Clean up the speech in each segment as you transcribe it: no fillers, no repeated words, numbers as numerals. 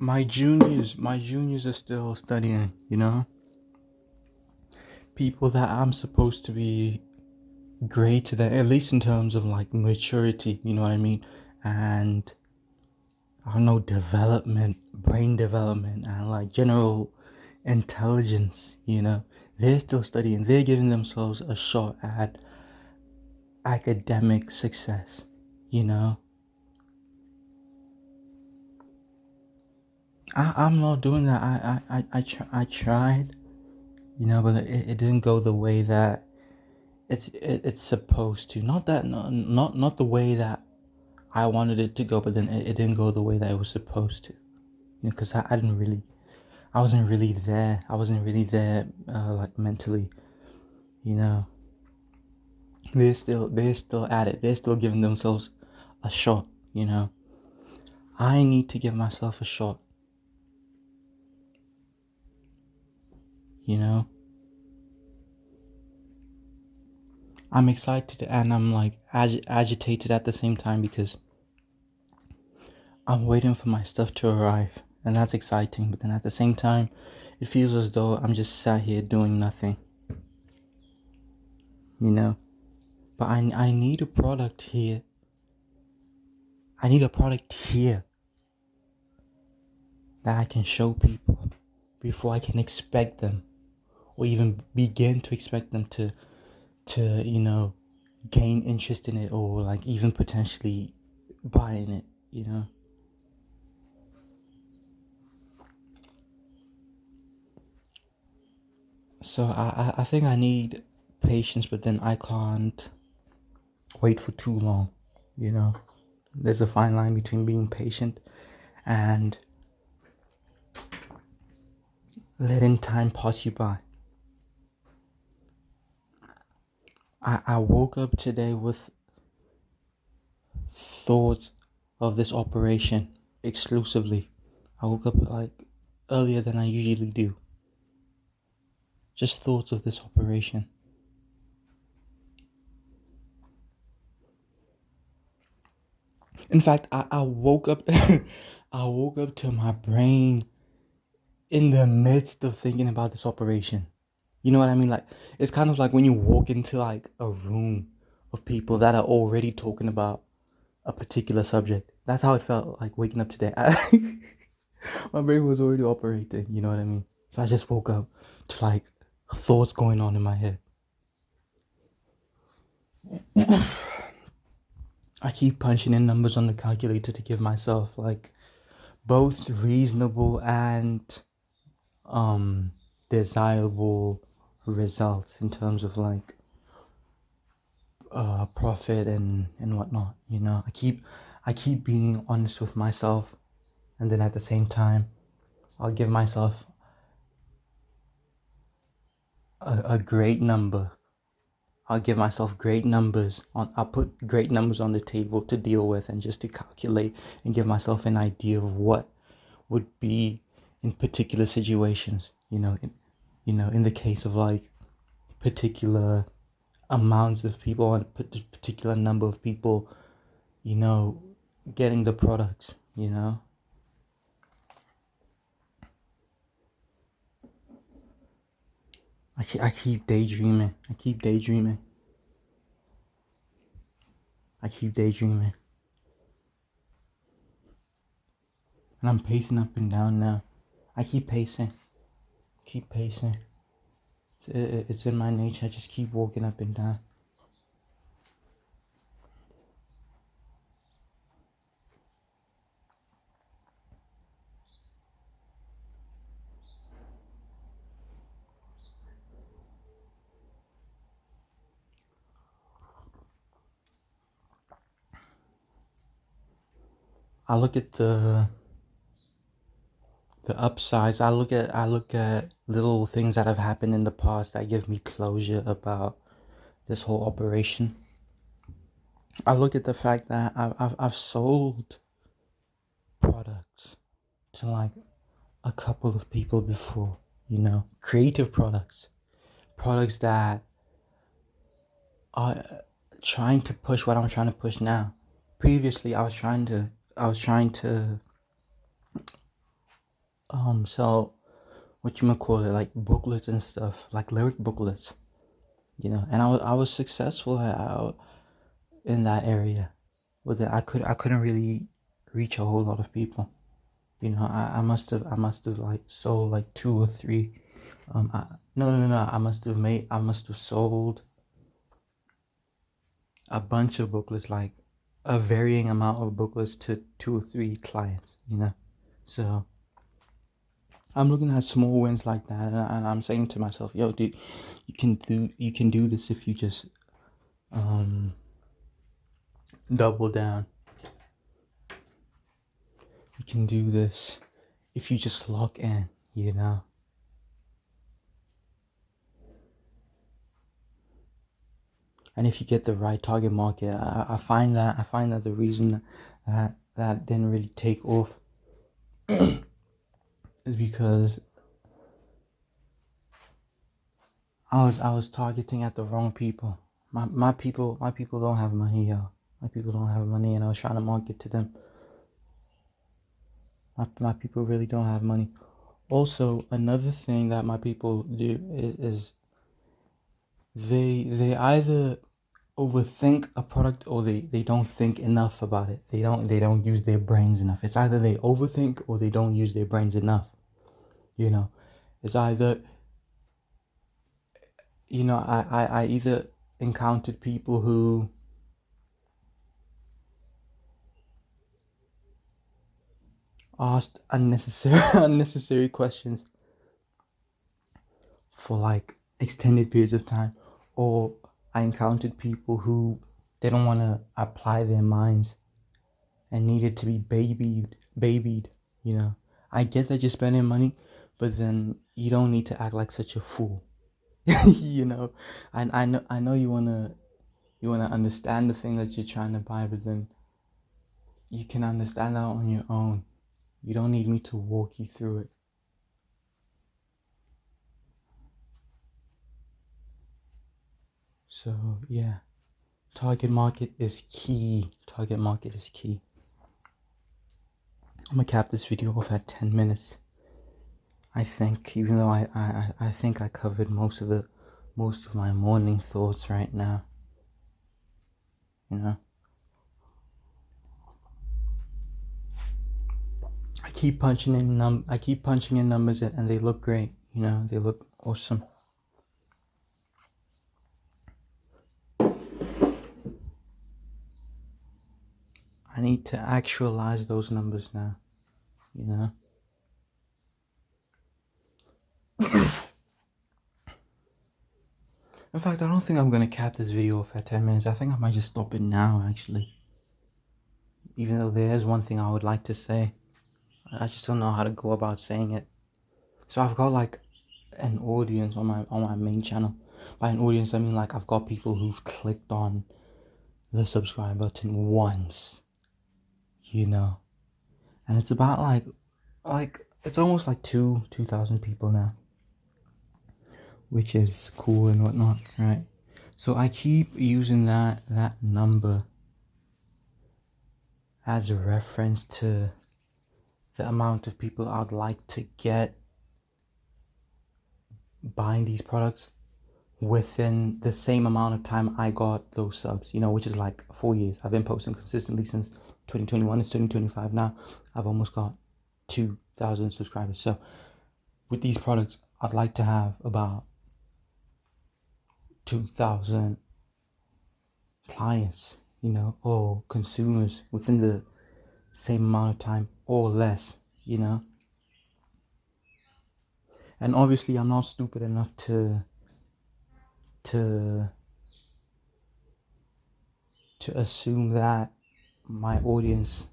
My juniors are still studying, people that I'm supposed to be greater than, at least in terms of like maturity, you know what I mean? And I don't know, development, brain development, and like general intelligence, they're still studying. They're giving themselves a shot at academic success, you know. I'm not doing that. I tried, but it didn't go the way that it's supposed to. Not the way that I wanted it to go, but then it didn't go the way that it was supposed to. Because I didn't really, I wasn't really there. I wasn't really there, like mentally. You know, they're still at it. They're still giving themselves a shot. You know, I need to give myself a shot. You know, I'm excited and I'm like agitated at the same time because I'm waiting for my stuff to arrive, and that's exciting. But then at the same time, it feels as though I'm just sat here doing nothing. You know, but I need a product here. I need a product here that I can show people before I can expect them, or even begin to expect them to gain interest in it, or like even potentially buying it. So I think I need patience, but then I can't wait for too long. you know there's a fine line between being patient and letting time pass you by. I woke up today with thoughts of this operation exclusively. I woke up like earlier than I usually do. Just thoughts of this operation. In fact, I woke up I woke up to my brain in the midst of thinking about this operation. You know what I mean? Like, it's kind of like when you walk into like a room of people that are already talking about a particular subject. That's how it felt like waking up today. My brain was already operating, you know what I mean? So I just woke up to like thoughts going on in my head. I keep punching in numbers on the calculator to give myself like both reasonable and um desirable results in terms of like profit and whatnot. I keep being honest with myself, and then at the same time I'll give myself a great number. I'll give myself great numbers on. I'll put great numbers on the table to deal with, and just to calculate and give myself an idea of what would be in particular situations. In the case of like particular amounts of people and particular number of people, you know, getting the products. I keep daydreaming. I keep daydreaming. And I'm pacing up and down now. I keep pacing. Keep pacing. It's in my nature. I just keep walking up and down. I look at the upsides. I look at little things that have happened in the past that give me closure about this whole operation. I look at the fact that I've sold products to like a couple of people before. Creative products that are trying to push what I'm trying to push now. Previously, I was trying to sell what you might call it, like booklets and stuff, like lyric booklets, and I was successful in that area. With it, I couldn't really reach a whole lot of people. I must have like sold like two or three. No. I must have sold a bunch of booklets, like a varying amount of booklets to two or three clients. So I'm looking at small wins like that, and I'm saying to myself, "Yo, dude, you can do this if you just um double down. You can do this if you just lock in. And if you get the right target market, I find that the reason that didn't really take off is because I was targeting at the wrong people. My people don't have money, yo. My people don't have money, and I was trying to market to them. My people really don't have money. Also, another thing that my people do is they either overthink a product, or they don't think enough about it. They don't use their brains enough. It's either they overthink or they don't use their brains enough. You know, it's either I either encountered people who asked unnecessary unnecessary questions for like extended periods of time, or I encountered people who didn't want to apply their minds and needed to be babied. I get that you're spending money, but then you don't need to act like such a fool. you know I know you wanna understand the thing that you're trying to buy, but then you can understand that on your own. You don't need me to walk you through it. So yeah, target market is key. Target market is key. I'm gonna cap this video off at 10 minutes. I think, even though I think I covered most of my morning thoughts right now. You know, I keep punching in numbers, and they look great. They look awesome. I need to actualize those numbers now. You know. In fact, I don't think I'm gonna cap this video off at 10 minutes. I think I might just stop it now, actually. Even though there is one thing I would like to say, I just don't know how to go about saying it. So I've got like an audience on my main channel. By an audience, I mean like I've got people who've clicked on the subscribe button once, and it's about like it's almost like 2,000 people now, which is cool and whatnot, right? So I keep using that number as a reference to the amount of people I'd like to get buying these products within the same amount of time I got those subs, which is like 4 years. I've been posting consistently since 2021. It's 2025 now. I've almost got 2,000 subscribers. So with these products, I'd like to have about 2,000 clients, or consumers within the same amount of time or less. And obviously, I'm not stupid enough to to assume that my audience,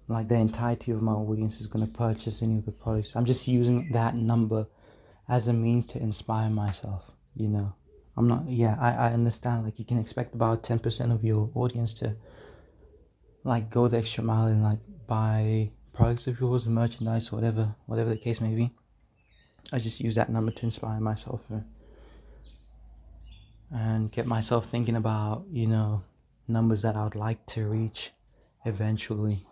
like the entirety of my audience, is going to purchase any of the products. I'm just using that number as a means to inspire myself. I'm not, yeah, I understand, like, you can expect about 10% of your audience to like go the extra mile and like buy products of yours, merchandise, whatever the case may be. I just use that number to inspire myself and get myself thinking about numbers that I would like to reach eventually.